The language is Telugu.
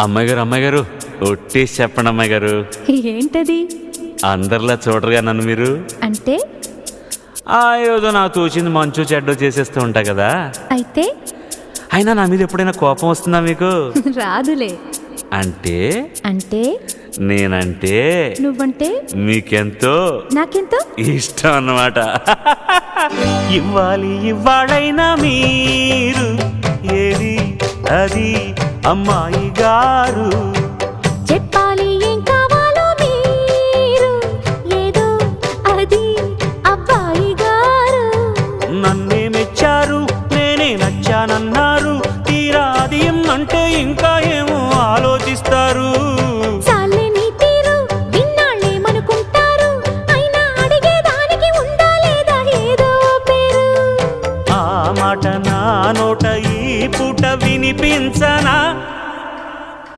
అమ్మాయి గారు ఒట్టేసి చెప్పండి అమ్మాయి గారు. ఏంటది? అందరిలా చూడరుగా నన్ను మీరు. అంటే ఏదో నాకు తోచింది మంచు చెడ్డో చేసేస్తూ ఉంటా కదా. అయితే అయినా నా మీద ఎప్పుడైనా కోపం వస్తుందా మీకు? రాదులే. అంటే అంటే నేనంటే నువ్వంటే మీకెంతో నాకెంతో ఇష్టం అన్నమాట. ఇవ్వాలైనా మీరు ఏది అది అమ్మాయి గారు. చెప్పాలి ఏం కావాలో మీరు ఏదో అది అబ్బాయి గారు. నన్నే మెచ్చారు, నేనే నచ్చానన్నారు. తీరా అది అంటే ఇంకా ఏమో ఆలోచిస్తారు.